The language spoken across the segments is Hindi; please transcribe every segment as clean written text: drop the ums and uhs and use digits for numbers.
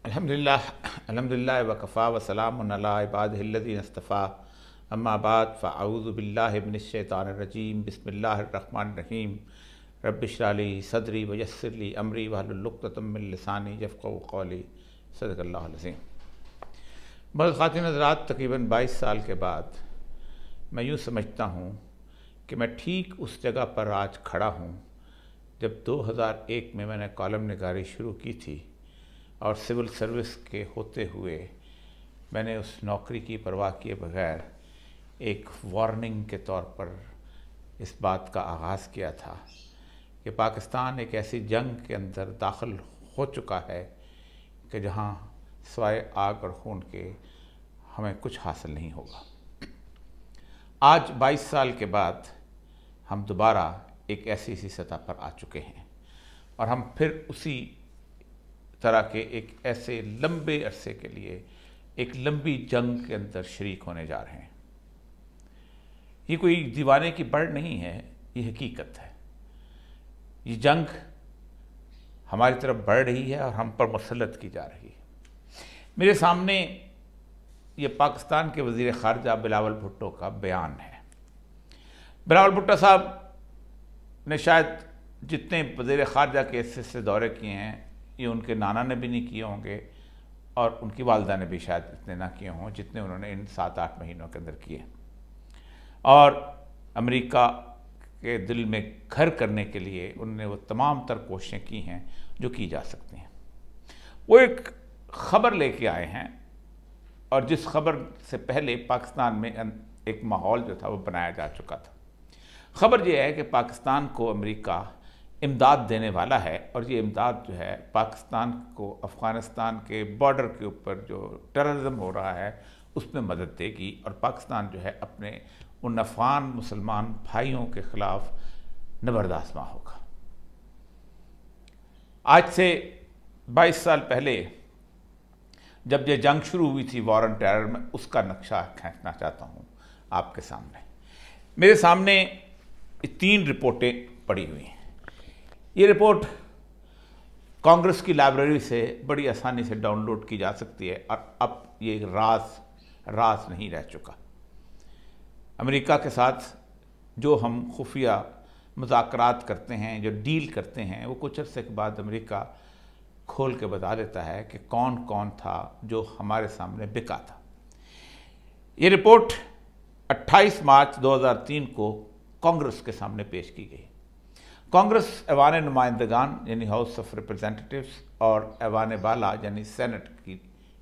अल्हम्दुलिल्लाह वकफ़ा वसलामुन अला इबादिहिल्लज़ीना इस्तफ़ा अम्मा बाद फ़अऊज़ु बिल्लाहि मिनश्शैतानिर्रजीम बिस्मिल्लाहिर्रहमानिर्रहीम रब्बिश्रह ली सदरी वयस्सिर ली अमरी वहलुल उक़दतम मिन लिसानी यफ़क़हू क़ौली सदक़ल्लाहुल अज़ीम। बस ख़ातिन हज़रात, तकरीबन 22 साल के बाद मैं यूँ समझता हूँ कि मैं ठीक उस जगह पर आज खड़ा हूँ जब 2001 में मैंने कॉलम निगारी शुरू की थी और सिविल सर्विस के होते हुए मैंने उस नौकरी की परवाह किए बगैर एक वार्निंग के तौर पर इस बात का आगाज़ किया था कि पाकिस्तान एक ऐसी जंग के अंदर दाखिल हो चुका है कि जहां सिवाय आग और खून के हमें कुछ हासिल नहीं होगा। आज 22 साल के बाद हम दोबारा एक ऐसी सतह पर आ चुके हैं और हम फिर उसी तरह के एक ऐसे लंबे अरसे के लिए एक लंबी जंग के अंदर शरीक होने जा रहे हैं। ये कोई दीवाने की बढ़ नहीं है, ये हकीकत है। ये जंग हमारी तरफ बढ़ रही है और हम पर मुसल्लत की जा रही है। मेरे सामने ये पाकिस्तान के वज़ीर ख़ारिजा बिलावल भुट्टो का बयान है। बिलावल भुट्टो साहब ने शायद जितने वज़ीर ख़ारिजा के ऐसे दौरे किए हैं, ये उनके नाना ने भी नहीं किए होंगे और उनकी वालदा ने भी शायद इतने ना किए हों जितने उन्होंने इन 7-8 महीनों के अंदर किए। और अमेरिका के दिल में घर करने के लिए उन्होंने वो तमाम तर कोशिशें की हैं जो की जा सकती हैं। वो एक ख़बर लेके आए हैं और जिस खबर से पहले पाकिस्तान में एक माहौल जो था वो बनाया जा चुका था। ख़बर यह है कि पाकिस्तान को अमेरिका इमदाद देने वाला है और ये इमदाद जो है पाकिस्तान को अफ़गानिस्तान के बॉर्डर के ऊपर जो टेररिज्म हो रहा है उसमें मदद देगी और पाकिस्तान जो है अपने उन अफ़गान मुसलमान भाइयों के ख़िलाफ़ ज़बरदस्त होगा। आज से 22 साल पहले जब ये जंग शुरू हुई थी वॉर ऑन टेरर में, उसका नक्शा खींचना चाहता हूँ आपके सामने। मेरे सामने 3 रिपोर्टें पड़ी हुई हैं। ये रिपोर्ट कांग्रेस की लाइब्रेरी से बड़ी आसानी से डाउनलोड की जा सकती है और अब ये राज नहीं रह चुका। अमेरिका के साथ जो हम खुफिया मुज़ाकरात करते हैं, जो डील करते हैं, वो कुछ अर्से के बाद अमेरिका खोल के बता देता है कि कौन कौन था जो हमारे सामने बिका था। ये रिपोर्ट 28 मार्च 2003 को कांग्रेस के सामने पेश की गई। कांग्रेस ऐवान नुमाइंदगान यानी हाउस ऑफ रिप्रेजेंटेटिव्स और ऐवान बाला यानी सेनेट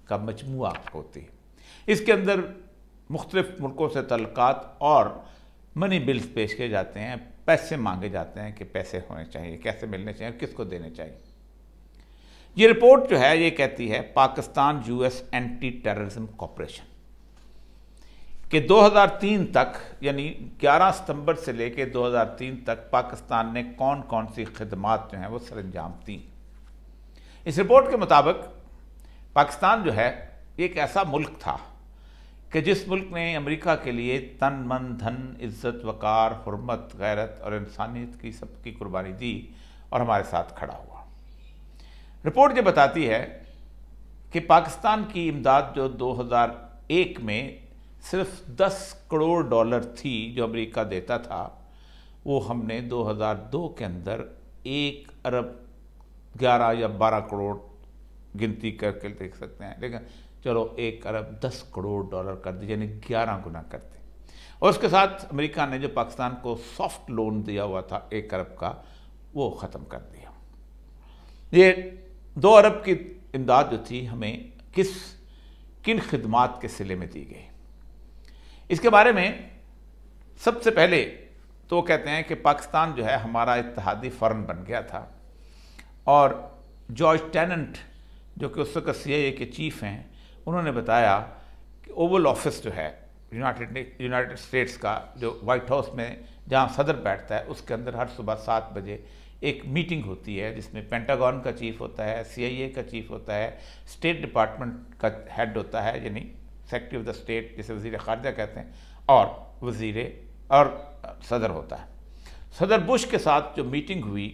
का मजमुआ होती है। इसके अंदर मुख्तलिफ मुल्कों से तल्लुकात और मनी बिल्स पेश किए जाते हैं, पैसे मांगे जाते हैं कि पैसे होने चाहिए, कैसे मिलने चाहिए, किसको देने चाहिए। ये रिपोर्ट जो है ये कहती है Pakistan US anti terrorism cooperation कि 2003 तक यानी 11 सितंबर से लेकर 2003 तक पाकिस्तान ने कौन कौन सी खिदमात जो हैं वो सरंजाम दी। इस रिपोर्ट के मुताबिक पाकिस्तान जो है एक ऐसा मुल्क था कि जिस मुल्क ने अमेरिका के लिए तन मन धन इज्जत वकार हुर्मत गैरत और इंसानियत की सबकी कुर्बानी दी और हमारे साथ खड़ा हुआ। रिपोर्ट ये बताती है कि पाकिस्तान की इमदाद जो 2001 में सिर्फ $10 करोड़ थी जो अमेरिका देता था, वो हमने 2002 के अंदर 1 अरब 11 या 12 करोड़ गिनती करके देख सकते हैं, लेकिन चलो 1 अरब 10 करोड़ कर दिए, यानी 11 गुना करते। और उसके साथ अमेरिका ने जो पाकिस्तान को सॉफ्ट लोन दिया हुआ था 1 अरब का, वो ख़त्म कर दिया। ये 2 अरब की इमदाद जो थी हमें किन खिदमात के सिले में दी गई, इसके बारे में सबसे पहले तो कहते हैं कि पाकिस्तान जो है हमारा इत्तेहादी फर्म बन गया था और जॉर्ज टेनेंट जो कि उस वक्त CIA के चीफ हैं, उन्होंने बताया कि ओवल ऑफिस जो है यूनाइटेड स्टेट्स का जो वाइट हाउस में जहां सदर बैठता है, उसके अंदर हर सुबह 7 बजे एक मीटिंग होती है जिसमें पेंटागन का चीफ होता है, CIA का चीफ होता है, स्टेट डिपार्टमेंट का हेड होता है यानी सेक्रेटरी ऑफ द स्टेट जिसे वज़ीर ख़ारिजा कहते हैं, और सदर होता है। सदर बुश के साथ जो मीटिंग हुई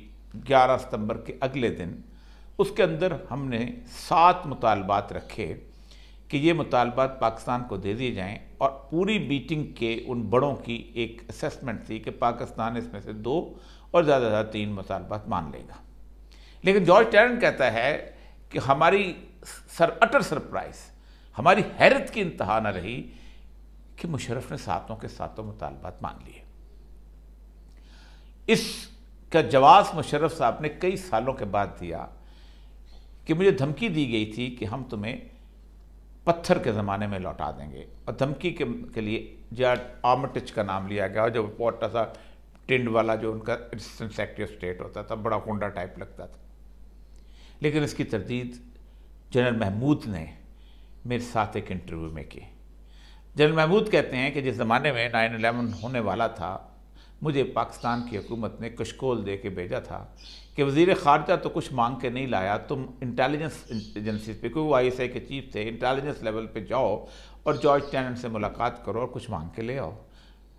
11 सितंबर के अगले दिन, उसके अंदर हमने 7 मुतालबात रखे कि ये मुतालबात पाकिस्तान को दे दिए जाएं, और पूरी मीटिंग के उन बड़ों की एक असेसमेंट थी कि पाकिस्तान इसमें से 2 और ज़्यादा से ज़्यादा 3 मुतालबात मान लेगा। लेकिन जॉर्ज टैरन कहता है कि हमारी अटर सरप्राइज, हमारी हैरत की इंतहा न रही कि मुशर्रफ ने 7 के 7 मुतालबात मान लिए। इसका जवाब मुशर्रफ साहब ने कई सालों के बाद दिया कि मुझे धमकी दी गई थी कि हम तुम्हें पत्थर के ज़माने में लौटा देंगे, और धमकी के लिए जॉर्ज आर्मिटेज का नाम लिया गया, जो पोटा सा टिंड वाला जो उनका असिस्टेंट सेक्रेटरी ऑफ स्टेट होता था, बड़ा गुंडा टाइप लगता था। लेकिन इसकी तरदीद जनरल महमूद ने मेरे साथ एक इंटरव्यू में की। जनरल महमूद कहते हैं कि जिस ज़माने में 9/11 होने वाला था, मुझे पाकिस्तान की हुकूमत ने कशकोल दे के भेजा था कि वज़ीर ख़ारजा तो कुछ मांग के नहीं लाया, तुम इंटेलिजेंस एजेंसीज पे, क्योंकि वो ISI के चीफ थे, इंटेलिजेंस लेवल पे जाओ और जॉर्ज टैरन से मुलाकात करो और कुछ मांग के ले आओ।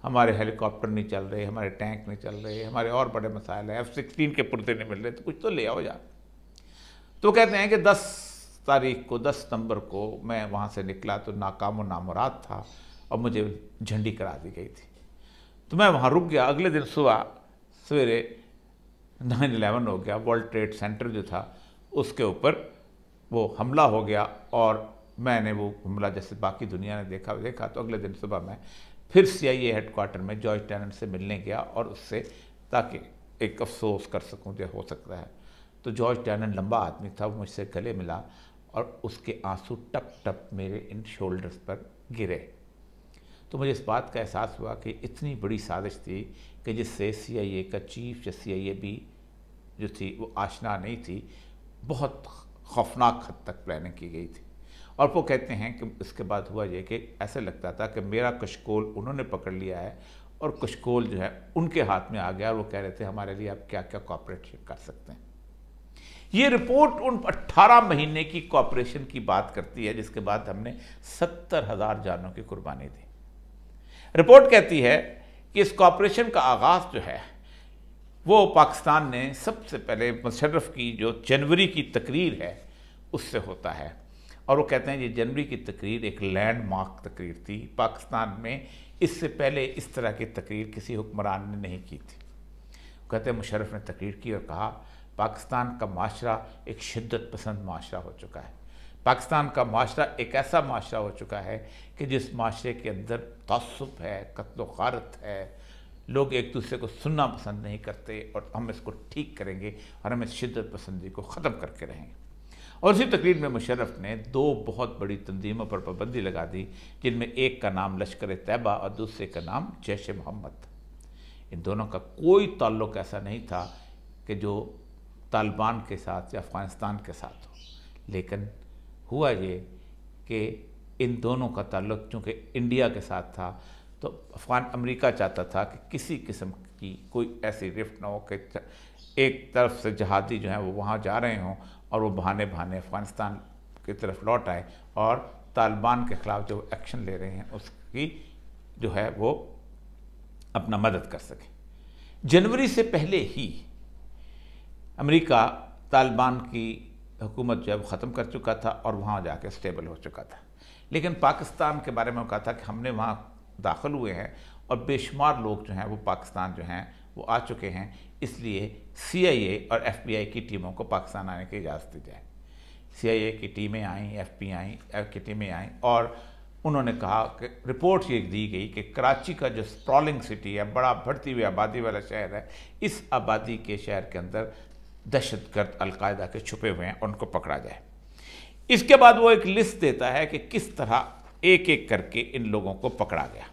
हमारे हेलीकॉप्टर नहीं चल रहे, हमारे टैंक नहीं चल रहे, हमारे और बड़े मसाइल हैं, F-16 के पुर्जे नहीं मिल रहे, तो कुछ तो ले आओ यार। तो कहते हैं कि 10 तारीख को, 10 सितंबर को मैं वहाँ से निकला तो नाकाम व नामुराद था और मुझे झंडी करा दी गई थी। तो मैं वहाँ रुक गया। अगले दिन सुबह सवेरे 9/11 हो गया, वर्ल्ड ट्रेड सेंटर जो था उसके ऊपर वो हमला हो गया, और मैंने वो हमला जैसे बाकी दुनिया ने देखा तो अगले दिन सुबह मैं फिर CIA हेडक्वार्टर में जॉर्ज टैरन से मिलने गया, और उससे ताकि एक अफसोस कर सकूँ जो हो सकता है। तो जॉर्ज टैरन लंबा आदमी था, वो मुझसे गले मिला और उसके आंसू टप टप मेरे इन शोल्डर्स पर गिरे। तो मुझे इस बात का एहसास हुआ कि इतनी बड़ी साजिश थी कि जिससे CIA का चीफ या CIA जो थी वो आशना नहीं थी, बहुत खौफनाक हद तक प्लानिंग की गई थी। और वो कहते हैं कि इसके बाद हुआ ये कि ऐसे लगता था कि मेरा कशकोल उन्होंने पकड़ लिया है और कशकोल जो है उनके हाथ में आ गया, और वो कह रहे थे हमारे लिए आप क्या क्या कॉपरेट कर सकते हैं। ये रिपोर्ट उन 18 महीने की कॉपरेशन की बात करती है, जिसके बाद हमने 70,000 जानों की कुर्बानी दी। रिपोर्ट कहती है कि इस कॉपरेशन का आगाज़ जो है वो पाकिस्तान ने सबसे पहले मुशर्रफ की जो जनवरी की तकरीर है उससे होता है, और वो कहते हैं ये जनवरी की तकरीर एक लैंडमार्क तकरीर थी। पाकिस्तान में इससे पहले इस तरह की तकरीर किसी हुक्मरान ने नहीं की थी। कहते हैं मुशर्रफ ने तकरीर की और कहा पाकिस्तान का माशरा एक शिद्दत पसंद माशरा हो चुका है। पाकिस्तान का माशरा एक ऐसा माशरा हो चुका है कि जिस माशरे के अंदर तअस्सुब है, कत्ल गारत है, लोग एक दूसरे को सुनना पसंद नहीं करते, और हम इसको ठीक करेंगे और हम इस शिद्दत पसंदी को ख़त्म करके रहेंगे। और इसी तकरीर में मुशर्रफ ने 2 बहुत बड़ी तंजीमों पर पाबंदी लगा दी, जिनमें एक का नाम लश्कर तैयबा और दूसरे का नाम जैश ए मोहम्मद। इन दोनों का कोई ताल्लुक़ ऐसा नहीं था कि जो तालिबान के साथ या अफ़गानिस्तान के साथ हो, लेकिन हुआ ये कि इन दोनों का ताल्लुक़ चूँकि इंडिया के साथ था, तो अमरीका चाहता था कि किसी किस्म की कोई ऐसी रिफ्ट ना हो कि एक तरफ से जहादी जो हैं वो वहाँ जा रहे हों और वो बहाने बहाने अफ़गानिस्तान की तरफ लौट आए और तालिबान के ख़िलाफ़ जो एक्शन ले रहे हैं उसकी जो है वो अपना मदद कर सके। जनवरी से पहले ही अमेरिका तालिबान की हुकूमत जो है वो ख़त्म कर चुका था और वहाँ जाके स्टेबल हो चुका था, लेकिन पाकिस्तान के बारे में कहा था कि हमने वहाँ दाखिल हुए हैं और बेशुमार लोग जो हैं वो पाकिस्तान जो हैं वो आ चुके हैं, इसलिए CIA और FBI की टीमों को पाकिस्तान आने की इजाज़त दी जाए। CIA की टीमें आईं, FBI की टीमें आईं, और उन्होंने कहा कि रिपोर्ट ये दी गई कि कराची का जो स्प्रॉलिंग सिटी है, बड़ा बढ़ती हुई आबादी वाला शहर है, इस आबादी के शहर के अंदर दहशतगर्द अलकायदा के छुपे हुए हैं, उनको पकड़ा जाए। इसके बाद वो एक लिस्ट देता है कि किस तरह एक एक करके इन लोगों को पकड़ा गया,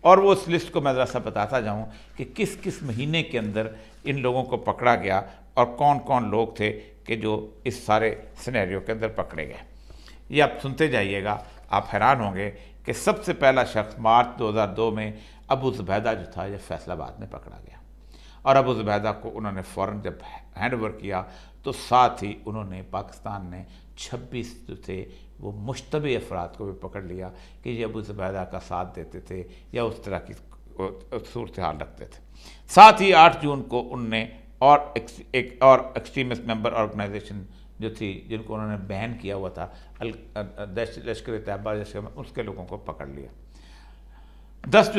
और वो उस लिस्ट को मैं ज़रा सा बताता जाऊँ कि किस किस महीने के अंदर इन लोगों को पकड़ा गया और कौन कौन लोग थे कि जो इस सारे सिनेरियो के अंदर पकड़े गए। ये आप सुनते जाइएगा, आप हैरान होंगे कि सबसे पहला शख्स मार्च 2002 में अबू ज़ुबैदा जो था ये फैसलाबाद में पकड़ा गया, और अबू ज़ुबैदा को उन्होंने फ़ौरन जब हैंड ओवर किया तो साथ ही उन्होंने पाकिस्तान ने 26 जो थे वो मुश्तबे अफराद को भी पकड़ लिया कि ये अबू ज़ुबैदा का साथ देते थे या उस तरह की सूरत हाल रखते थे। साथ ही 8 जून को उनने और एक और एक्सट्रीमिस्ट मेंबर ऑर्गेनाइजेशन जो थी, जिनको उन्होंने बैन किया हुआ था, लश्कर तैयबा जैसे, उसके लोगों को पकड़ लिया। 10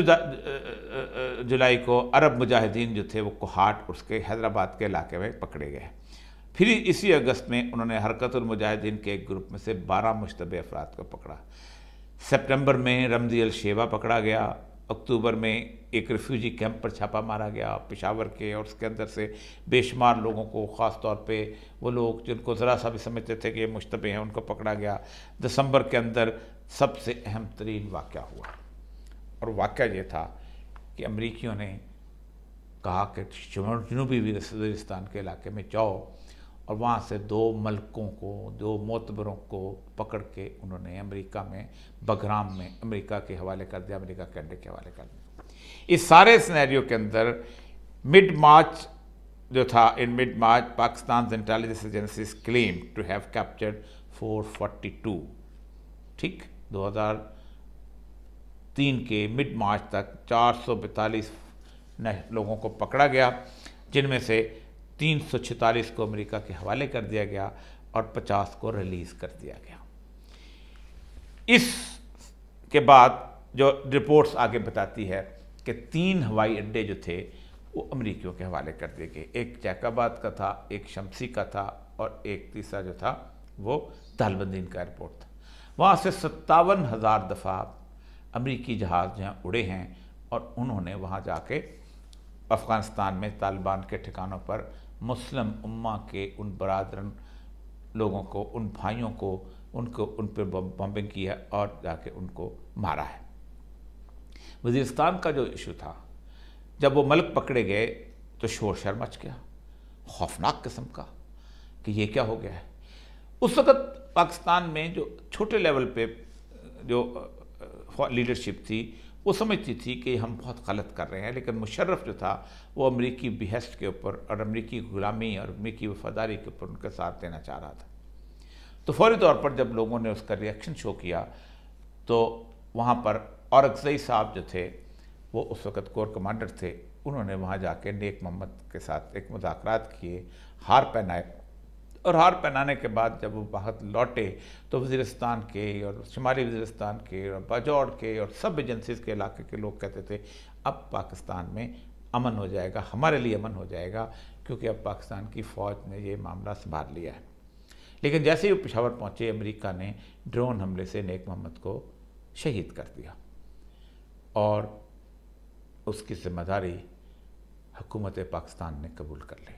जुलाई को अरब मुजाहिदीन जो थे वो कोहाट उसके हैदराबाद के इलाके में पकड़े गए। फिर इसी अगस्त में उन्होंने हरकतुल मुजाहिदीन के एक ग्रुप में से 12 मुश्तबे अफराद को पकड़ा। सितंबर में रमज़ी अल शेबा पकड़ा गया। अक्टूबर में एक रिफ्यूजी कैंप पर छापा मारा गया पेशावर के, और उसके अंदर से बेशुमार लोगों को, ख़ास तौर पे वो लोग जिनको ज़रा सा भी समझते थे कि ये मुश्तबे हैं, उनको पकड़ा गया। दिसंबर के अंदर सबसे अहम तरीन वाक़या हुआ, और वाक़या ये था कि अमरीकियों ने कहा कि जनूबी वज़ीरिस्तान के इलाके में जाओ, और वहाँ से 2 मलकों को, 2 मोतबरों को पकड़ के उन्होंने अमेरिका में, बगराम में अमेरिका के हवाले कर दिया, अमेरिका के अड्डे के हवाले कर दिया। इस सारे सिनेरियो के अंदर मिड मार्च जो था, in mid March Pakistan intelligence agencies claim to have captured 442, ठीक, 2003 के मिड मार्च तक 442 लोगों को पकड़ा गया, जिनमें से 346 को अमेरिका के हवाले कर दिया गया और 50 को रिलीज़ कर दिया गया। इसके बाद जो रिपोर्ट्स आगे बताती है कि 3 हवाई अड्डे जो थे वो अमरीकियों के हवाले कर दिए गए। एक जैकाबाद का था, एक शमसी का था, और एक तीसरा जो था वो तालबंदीन का एयरपोर्ट था। वहाँ से 57,000 दफ़ा अमरीकी जहाज़ जहाँ उड़े हैं, और उन्होंने वहाँ जाके अफ़गानिस्तान में तालिबान के ठिकानों पर मुस्लिम उम्मा के उन बरादरन लोगों को, उन भाइयों को, उन पर बम्बिंग की है और जाके उनको मारा है। वज़ीरिस्तान का जो इशू था, जब वो मल्क पकड़े गए तो शोर शर मच गया, खौफनाक किस्म का, कि ये क्या हो गया है। उस वक़्त पाकिस्तान में जो छोटे लेवल पे जो लीडरशिप थी वो समझती थी कि हम बहुत गलत कर रहे हैं, लेकिन मुशर्रफ जो था वो अमरीकी बिहस्त के ऊपर और अमरीकी गुलामी और अमरीकी वफादारी के ऊपर उनका साथ देना चाह रहा था। तो फौरी तौर पर जब लोगों ने उसका रिएक्शन शो किया तो वहाँ पर औरकज़ई साहब जो थे वो उस वक़्त कोर कमांडर थे, उन्होंने वहाँ जाके नेक मोहम्मद के साथ एक मुज़ाकरात किए, हार पहनाए, और हार पहनाने के बाद जब वो बाहर लौटे तो वज़ीरिस्तान के और शुमाली वज़ीरिस्तान के और बाजौड़ के और सब एजेंसीज़ के इलाके के लोग कहते थे अब पाकिस्तान में अमन हो जाएगा, हमारे लिए अमन हो जाएगा, क्योंकि अब पाकिस्तान की फ़ौज ने ये मामला संभाल लिया है। लेकिन जैसे ही वो पेशावर पहुँचे, अमेरिका ने ड्रोन हमले से नेक मोहम्मद को शहीद कर दिया, और उसकी ज़िम्मेदारी हुकूमत पाकिस्तान ने कबूल कर ली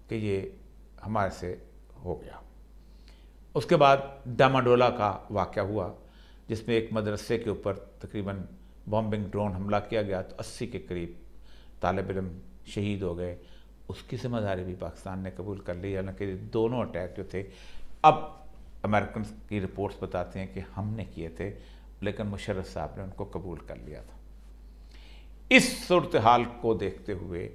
कि ये हमारे से हो गया। उसके बाद डामाडोला का वाक़या हुआ, जिसमें एक मदरसे के ऊपर तकरीबन बॉम्बिंग ड्रोन हमला किया गया, तो 80 के करीब तालिब इल्म शहीद हो गए। उसकी ज़िम्मेदारी भी पाकिस्तान ने कबूल कर ली, हालांकि दोनों अटैक जो थे, अब अमेरिकन की रिपोर्ट्स बताते हैं कि हमने किए थे, लेकिन मुशर्रफ साहब ने उनको कबूल कर लिया था। इस सूरत हाल को देखते हुए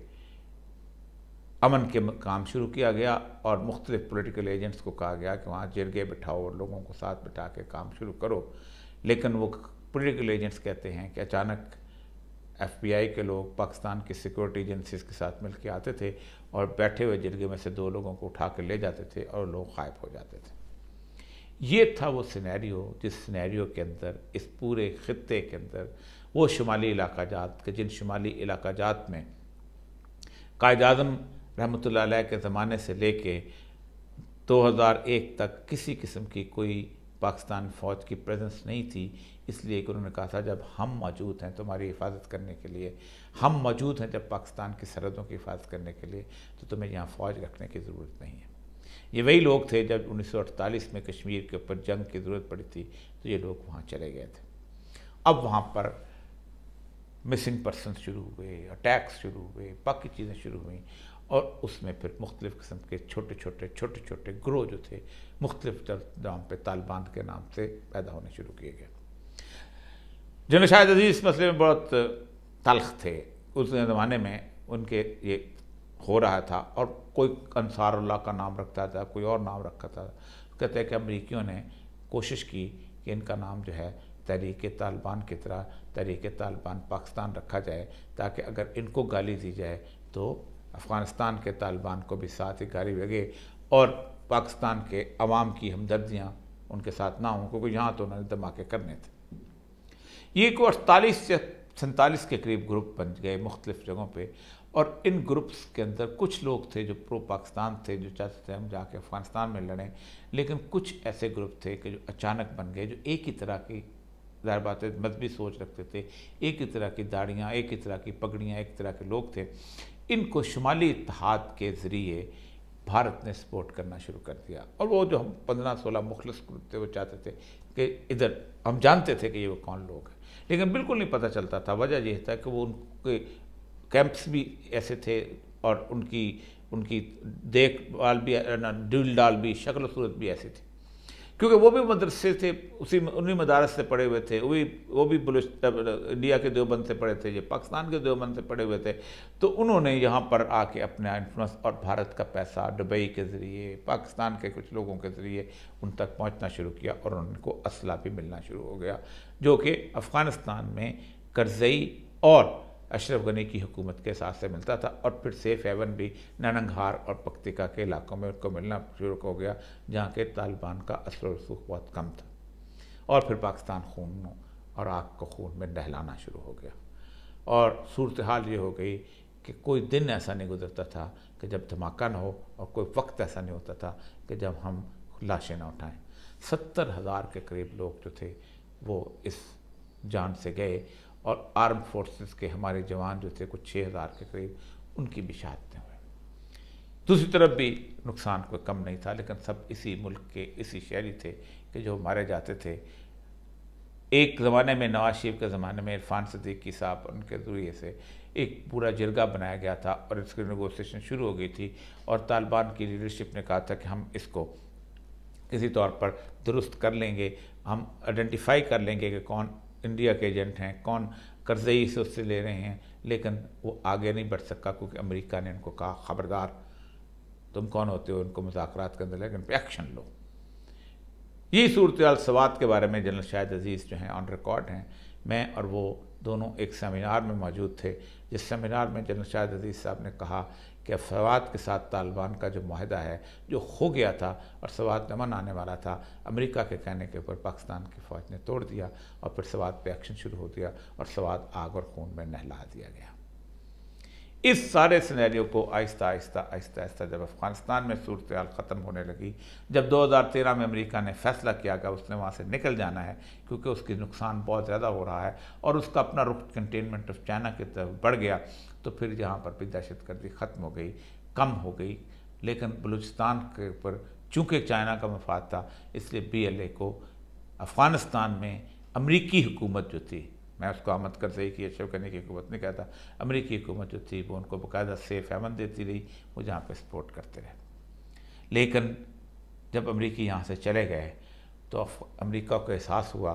अमन के काम शुरू किया गया, और मुख्तलिफ पॉलिटिकल एजेंट्स को कहा गया कि वहाँ जिरगे बिठाओ और लोगों को साथ बिठा के काम शुरू करो। लेकिन वो पॉलिटिकल एजेंट्स कहते हैं कि अचानक FBI के लोग पाकिस्तान की सिक्योरिटी एजेंसीज के साथ मिल के आते थे और बैठे हुए जिरगे में से 2 लोगों को उठा कर ले जाते थे और लोग गायब हो जाते थे। ये था वो सिनेरियो, जिस सिनेरियो के अंदर इस पूरे ख़ित्ते के अंदर वो शुमाली इलाका जात के, जिन शुमाली इलाका जात में कायद-ए-आज़म रहमतुल्लाह अलैह के ज़माने से लेके 2001 तक किसी किस्म की कोई पाकिस्तान फ़ौज की प्रेजेंस नहीं थी, इसलिए कि उन्होंने कहा था जब हम मौजूद हैं तुम्हारी हिफाजत करने के लिए, हम मौजूद हैं जब पाकिस्तान की सरहदों की हिफाजत करने के लिए, तो तुम्हें यहाँ फ़ौज रखने की ज़रूरत नहीं है। ये वही लोग थे जब 1948 में कश्मीर के ऊपर जंग की ज़रूरत पड़ी थी, तो ये लोग वहाँ चले गए थे। अब वहाँ पर मिसिंग पर्सन शुरू हुए, अटैक्स शुरू हुए, बाकी चीज़ें शुरू हुई, और उसमें फिर मुख्तलिफ़ किस्म के छोटे छोटे ग्रोह जो थे मुख्तलिफ नाम पे तालिबान के नाम से पैदा होने शुरू किए गए। जनरल शाहिद अजीज़ इस मसले में बहुत तल्ख थे। उस ज़माने में उनके ये हो रहा था, और कोई अंसारुल्लाह का नाम रखता था, कोई और नाम रखा था। कहते हैं कि अमरीकियों ने कोशिश की कि इनका नाम जो है तहरीक तालिबान की तरह तहरीक तालिबान पाकिस्तान रखा जाए, ताकि अगर इनको गाली दी जाए तो अफ़गानिस्तान के तालिबान को भी साथ ही गाली लगे, और पाकिस्तान के अवाम की हमदर्दियाँ उनके साथ ना हों, क्योंकि यहाँ तो उन्होंने धमाके करने थे। ये को 48 से 47 के करीब ग्रुप बन गए मुख्तलिफ़ जगहों पे, और इन ग्रुप्स के अंदर कुछ लोग थे जो प्रो पाकिस्तान थे, जो चाहते थे हम जाके अफ़गानिस्तान में लड़ें, लेकिन कुछ ऐसे ग्रुप थे कि जो अचानक बन गए, जो एक ही तरह की ज़ाहिर बात है मजहबी सोच रखते थे, एक ही तरह की दाढ़ियाँ, एक ही तरह की पगड़ियाँ, एक तरह के लोग थे। इनको शुमाली इत्तेहाद के ज़रिए भारत ने सपोर्ट करना शुरू कर दिया, और वो जो हम 15-16 मुखलिस ग्रुप थे वो चाहते थे कि इधर, हम जानते थे कि ये वो कौन लोग हैं, लेकिन बिल्कुल नहीं पता चलता था। वजह यह था कि वो उनके कैंप्स भी ऐसे थे और उनकी देखभाल भी, डील डाल भी, शक्ल सूरत भी ऐसी थी, क्योंकि वो भी मदरसे थे, उन्हीं मदारस से पढ़े हुए थे, वो भी इंडिया के देवबंद से पढ़े थे, ये पाकिस्तान के देवबंद से पढ़े हुए थे। तो उन्होंने यहाँ पर आके अपना इन्फ्लुएंस और भारत का पैसा दुबई के ज़रिए, पाकिस्तान के कुछ लोगों के ज़रिए उन तक पहुँचना शुरू किया, और उनको असला भी मिलना शुरू हो गया, जो कि अफ़गानिस्तान में करज़ई और अशरफ गनी की हुकूमत के साथ से मिलता था, और फिर सेफ हेवन भी ननंगहार और पख्तिका के इलाकों में उनको मिलना शुरू हो गया, जहाँ के तालिबान का असर और रसूख बहुत कम था। और फिर पाकिस्तान खून और आग को खून में नहलाना शुरू हो गया, और सूरत हाल ये हो गई कि कोई दिन ऐसा नहीं गुजरता था कि जब धमाका न हो, और कोई वक्त ऐसा नहीं होता था कि जब हम लाशें न उठाएँ। 70,000 के करीब लोग जो थे वो इस जान से गए, और आर्म फोर्सेस के हमारे जवान जो थे कुछ 6,000 के करीब, उनकी भी शहादतें हुई। दूसरी तरफ भी नुकसान कोई कम नहीं था, लेकिन सब इसी मुल्क के इसी शहरी थे कि जो मारे जाते थे। एक ज़माने में नवाज शरीफ के ज़माने में इरफान सिद्दीकी साहब, उनके ज़रिए से एक पूरा जिरगा बनाया गया था, और इसकी नेगोशिएशन शुरू हो गई थी, और तालिबान की लीडरशिप ने कहा था कि हम इसको किसी तौर पर दुरुस्त कर लेंगे, हम आइडेंटिफाई कर लेंगे कि कौन इंडिया के एजेंट हैं, कौन करज़ई से उससे ले रहे हैं, लेकिन वो आगे नहीं बढ़ सका, क्योंकि अमेरिका ने उनको कहा ख़बरदार, तुम कौन होते हो उनको मुज़ाकरात के अंदर, लेकिन पे एक्शन लो। यही सूरत सवात के बारे में जनरल शाहिद अजीज़ जो हैं ऑन रिकॉर्ड हैं, मैं और वो दोनों एक सेमिनार में मौजूद थे, जिस सेमिनार में जनरल शाहिद अजीज़ साहब ने कहा कि सवात के साथ तालिबान का जो माहिदा है, जो हो गया था और सवात अमन आने वाला था, अमेरिका के कहने के ऊपर पाकिस्तान की फ़ौज ने तोड़ दिया, और फिर सवात पे एक्शन शुरू हो दिया, और सवात आग और खून में नहला दिया गया। इस सारे सिनेरियो को आहिस्ता आहिस्ता जब अफ़गानिस्तान में सूरत हाल ख़त्म होने लगी, जब 2013 में अमेरिका ने फ़ैसला किया कि उसने वहाँ से निकल जाना है, क्योंकि उसकी नुकसान बहुत ज़्यादा हो रहा है, और उसका अपना रुख कंटेनमेंट ऑफ चाइना की तरफ बढ़ गया, तो फिर यहाँ पर भी दहशतगर्दी ख़त्म हो गई, कम हो गई। लेकिन बलूचिस्तान के ऊपर चूँकि चाइना का मफाद था, इसलिए BLA को अफ़गानिस्तान में अमरीकी हुकूमत जो थी, मैं उसको अहमद करज़ई की, अशरफ गनी की हुकूमत नहीं कहता, अमरीकी हुकूमत जो थी वो उनको बाकायदा सेफ हेवन देती रही, वो जहाँ पे सपोर्ट करते रहे। लेकिन जब अमरीकी यहाँ से चले गए, तो अमरीका को एहसास हुआ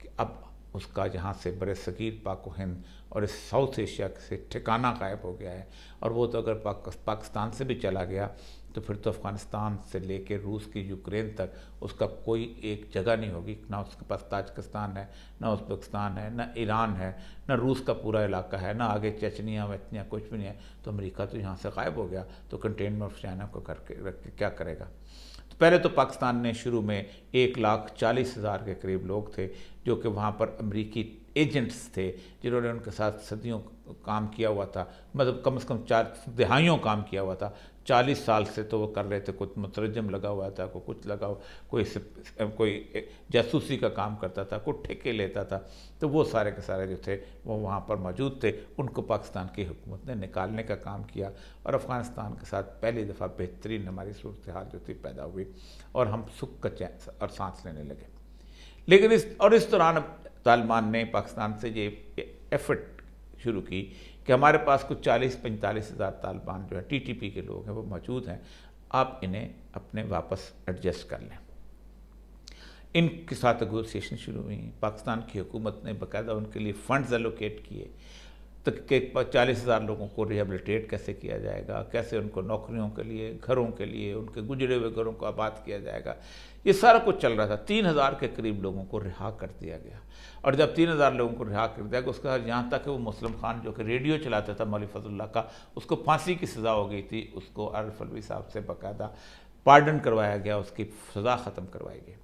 कि अब उसका जहाँ से बरसगीर पाक व हिंद और इस साउथ एशिया से ठिकाना गायब हो गया है, और वो तो अगर पाकिस्तान से भी चला गया, तो फिर तो अफ़गानिस्तान से लेकर रूस की यूक्रेन तक उसका कोई एक जगह नहीं होगी, ना उसके पास ताजिकिस्तान है, ना उज़्बेकिस्तान है, ना ईरान है, ना रूस का पूरा इलाका है, ना आगे चचनिया वचनिया कुछ भी नहीं है। तो अमेरिका तो यहाँ से गायब हो गया, तो कंटेनमेंट ऑफ चाइना को करके रख के क्या करेगा। तो पहले तो पाकिस्तान ने शुरू में 1,40,000 के करीब लोग थे जो कि वहाँ पर अमरीकी एजेंट्स थे, जिन्होंने उनके साथ सदियों काम किया हुआ था, मतलब कम से कम 4 दहाइयों काम किया हुआ था। 40 साल से तो वो कर रहे थे, कुछ मुतरजम लगा हुआ था, कुछ लगा, कोई जासूसी का काम करता था, कोई ठेके लेता था। तो वो सारे के सारे जो थे वो वहाँ पर मौजूद थे, उनको पाकिस्तान की हुकूमत ने निकालने का काम किया, और अफ़गानिस्तान के साथ पहली दफ़ा बेहतरीन हमारी सूरत हाल जो थी पैदा हुई, और हम सुख का चैन और सांस लेने लगे। लेकिन इस दौरान तालिबान ने पाकिस्तान से ये एफर्ट शुरू की कि हमारे पास कुछ 40-45 हज़ार तालिबान जो है TTP के लोग हैं वो मौजूद हैं, आप इन्हें अपने वापस एडजस्ट कर लें। इनके साथ नेगोशिएशन शुरू हुई। पाकिस्तान की हुकूमत ने बाकायदा उनके लिए फ़ंड्स एलोकेट किए, तो कि 40,000 लोगों को रिहेबिलिटेट कैसे किया जाएगा, कैसे उनको नौकरियों के लिए, घरों के लिए, उनके गुजरे हुए घरों को आबाद किया जाएगा, ये सारा कुछ चल रहा था। 3,000 के करीब लोगों को रिहा कर दिया गया, और जब 3,000 लोगों को रिहा कर दिया गया, उसके बाद यहाँ तक कि वो मुस्लिम खान जो कि रेडियो चलाता था मौलवी फजलुल्लाह का, उसको फांसी की सज़ा हो गई थी। उसको आरिफ अलवी साहब से बाकायदा पार्डन करवाया गया, उसकी सज़ा ख़त्म करवाई गई।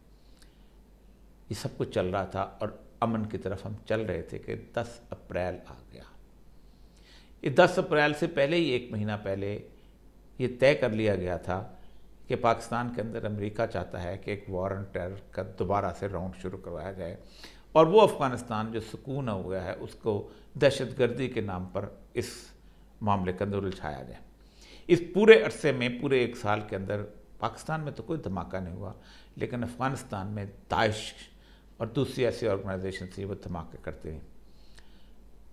ये सब कुछ चल रहा था और अमन की तरफ हम चल रहे थे कि 10 अप्रैल आ गया। ये 10 अप्रैल से पहले ही 1 महीना पहले ये तय कर लिया गया था कि पाकिस्तान के अंदर अमेरिका चाहता है कि एक वॉर ऑन टेरर का दोबारा से राउंड शुरू करवाया जाए और वो अफ़गानिस्तान जो सुकून हो गया है उसको दहशतगर्दी के नाम पर इस मामले के अंदर उलझाया जाए। इस पूरे अरसे में, पूरे 1 साल के अंदर पाकिस्तान में तो कोई धमाका नहीं हुआ, लेकिन अफ़गानिस्तान में दाइश और दूसरी ऐसी ऑर्गेनाइजेशन थी वो धमाके करते हैं।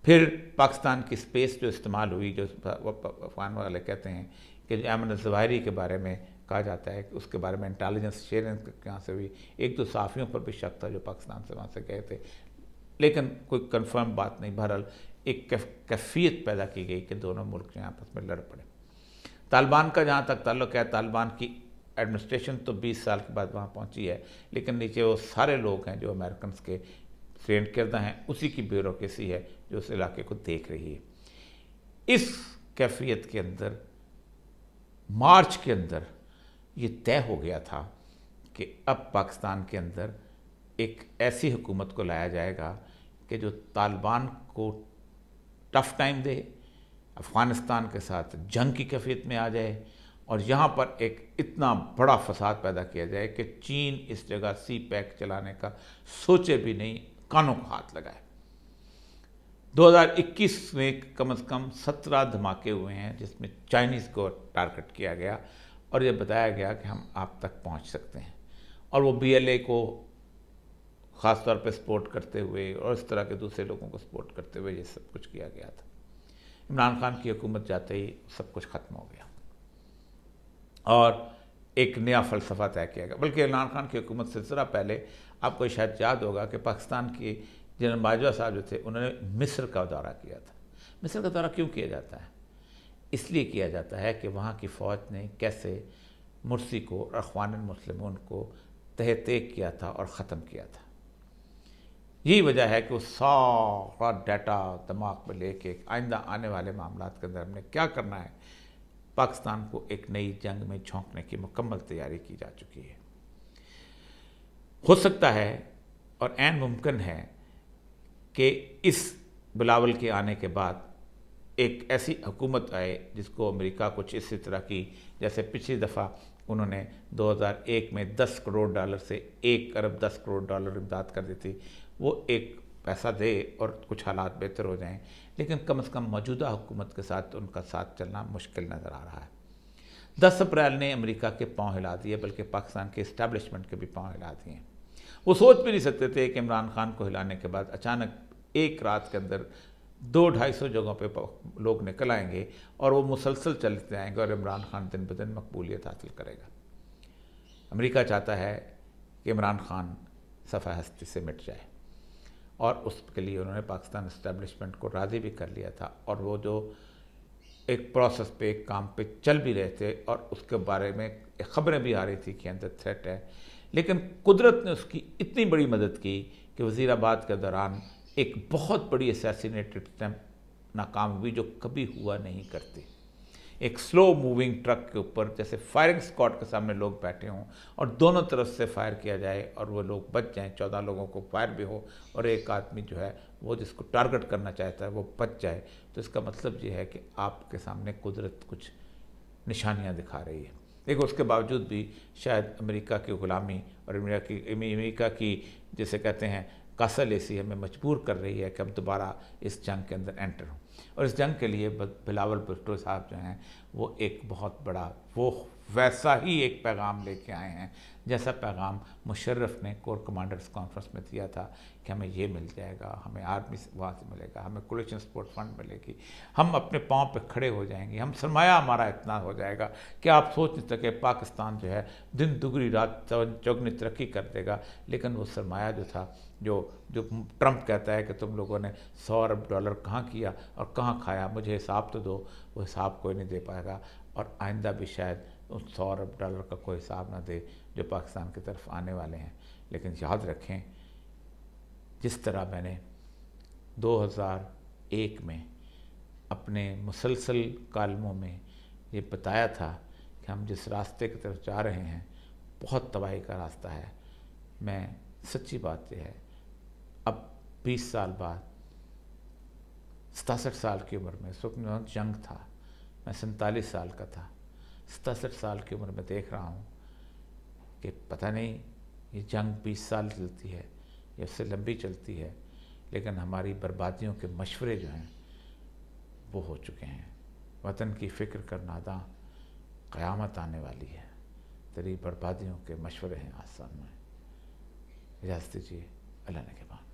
फिर पाकिस्तान की स्पेस जो इस्तेमाल हुई, जो अफगान वाले कहते हैं कि जो अमन ज़वाहिरी के बारे में कहा जाता है कि उसके बारे में इंटेलिजेंस शेयरिंग यहाँ से हुई। 1-2 सहाफ़ियों पर भी शक था जो पाकिस्तान से वहाँ से गए थे, लेकिन कोई कंफर्म बात नहीं। बहरहाल एक कैफियत पैदा की गई कि दोनों मुल्क जो आपस में लड़ पड़े। तालिबान का जहाँ तक ताल्लुक़ है, तालिबान की एडमिनिस्ट्रेशन तो 20 साल के बाद वहाँ पहुँची है, लेकिन नीचे वो सारे लोग हैं जो अमेरिकन के ट्रेन करदा हैं, उसी की ब्यूरोक्रेसी है जो उस इलाके को देख रही है। इस कैफियत के अंदर मार्च के अंदर ये तय हो गया था कि अब पाकिस्तान के अंदर एक ऐसी हुकूमत को लाया जाएगा कि जो तालिबान को टफ टाइम दे, अफ़गानिस्तान के साथ जंग की कैफियत में आ जाए और यहाँ पर एक इतना बड़ा फसाद पैदा किया जाए कि चीन इस जगह सी पैक चलाने का सोचे भी नहीं, कानों को हाथ लगाए। 2021 में कम से कम 17 धमाके हुए हैं जिसमें चाइनीज़ को टारगेट किया गया और ये बताया गया कि हम आप तक पहुंच सकते हैं, और वो BLA को ख़ास तौर पे सपोर्ट करते हुए और इस तरह के दूसरे लोगों को सपोर्ट करते हुए ये सब कुछ किया गया था। इमरान खान की हुकूमत जाते ही सब कुछ ख़त्म हो गया और एक नया फ़लसफ़ा तय किया गया। बल्कि इमरान खान की हुकूमत से ज़रा पहले आपको शायद याद होगा कि पाकिस्तान की जनरल बाजवा साहब जो थे उन्होंने मिस्र का दौरा किया था। मिस्र का दौरा क्यों किया जाता है? इसलिए किया जाता है कि वहाँ की फ़ौज ने कैसे मुर्सी को और अख़वान मुस्लिमून को तहत किया था और ख़त्म किया था। यही वजह है कि वो सारा डाटा दिमाग में लेके आइंदा आने वाले मामलात के अंदर हमने क्या करना है, पाकिस्तान को एक नई जंग में झोंकने की मुकम्मल तैयारी की जा चुकी है। हो सकता है और ऐन मुमकिन है कि इस बिलावल के आने के बाद एक ऐसी हुकूमत आए जिसको अमेरिका कुछ इसी तरह की, जैसे पिछली दफ़ा उन्होंने 2001 में $10 करोड़ से 1 अरब 10 करोड़ डॉलर इमदाद कर दी थी, वो एक पैसा दे और कुछ हालात बेहतर हो जाएं, लेकिन कम से कम मौजूदा हुकूमत के साथ उनका साथ चलना मुश्किल नज़र आ रहा है। 10 अप्रैल ने अमेरिका के पाँव हिला दिए, बल्कि पाकिस्तान के इस्टेब्लिशमेंट के भी पाँव हिला दिए। वो सोच भी नहीं सकते थे कि इमरान खान को हिलाने के बाद अचानक एक रात के अंदर 200-250 जगहों पे लोग निकल आएंगे और वो मुसलसल चलते जाएंगे और इमरान खान दिन ब दिन मकबूलियत हासिल करेगा। अमेरिका चाहता है कि इमरान खान सफ़ा हस्ती से मिट जाए और उसके लिए उन्होंने पाकिस्तान इस्टेब्लिशमेंट को राज़ी भी कर लिया था और वो जो एक प्रोसेस पे, एक काम पे चल भी रहे थे और उसके बारे में ख़बरें भी आ रही थी कि अंदर थ्रेट है, लेकिन कुदरत ने उसकी इतनी बड़ी मदद की कि वज़ीराबाद के दौरान एक बहुत बड़ी असैसिनेटेड अटेम्प्ट नाकाम हुई जो कभी हुआ नहीं करती। एक स्लो मूविंग ट्रक के ऊपर जैसे फायरिंग स्क्वाड के सामने लोग बैठे हों और दोनों तरफ से फायर किया जाए और वो लोग बच जाएं, 14 लोगों को फायर भी हो और एक आदमी जो है वो जिसको टारगेट करना चाहता है वो बच जाए, तो इसका मतलब ये है कि आपके सामने कुदरत कुछ निशानियाँ दिखा रही है। देखो, उसके बावजूद भी शायद अमेरिका की गुलामी और अमेरिका की जिसे कहते हैं कासल ऐसी हमें मजबूर कर रही है कि हम दोबारा इस जंग के अंदर एंटर हों। और इस जंग के लिए बिलावल भुट्टो साहब जो हैं वो एक बहुत बड़ा, वो वैसा ही एक पैगाम लेके आए हैं जैसा पैगाम मुशर्रफ ने कोर कमांडर्स कॉन्फ्रेंस में दिया था कि हमें ये मिल जाएगा, हमें आर्मी से वहाँ से मिलेगा, हमें कोलिशन सपोर्ट फंड मिलेगी, हम अपने पाँव पे खड़े हो जाएंगे, हम सरमाया हमारा इतना हो जाएगा कि आप सोच नहीं सके पाकिस्तान जो है दिन दुगनी रात चौगनी तरक्की कर देगा। लेकिन वो सरमाया जो था, जो ट्रंप कहता है कि तुम लोगों ने $100 अरब कहाँ किया और कहाँ खाया, मुझे हिसाब तो दो, वो हिसाब कोई नहीं दे पाएगा और आइंदा भी शायद उस $100 अरब का कोई हिसाब ना दे जो पाकिस्तान की तरफ आने वाले हैं। लेकिन याद रखें, जिस तरह मैंने 2001 में अपने मुसलसल कालमों में ये बताया था कि हम जिस रास्ते की तरफ जा रहे हैं बहुत तबाही का रास्ता है। मैं सच्ची बात यह है, अब 20 साल बाद 67 साल की उम्र में, उस वक्त जंग था, मैं 47 साल का था, 67 साल की उम्र में देख रहा हूँ कि पता नहीं ये जंग 20 साल चलती है या उससे लंबी चलती है, लेकिन हमारी बर्बादियों के मशवरे जो हैं वो हो चुके हैं। वतन की फ़िक्र कर नादां, क़यामत आने वाली है, तेरी बर्बादियों के मशवरे हैं आसान में। इजाज़त दीजिए, अल्लाह ने के बाद।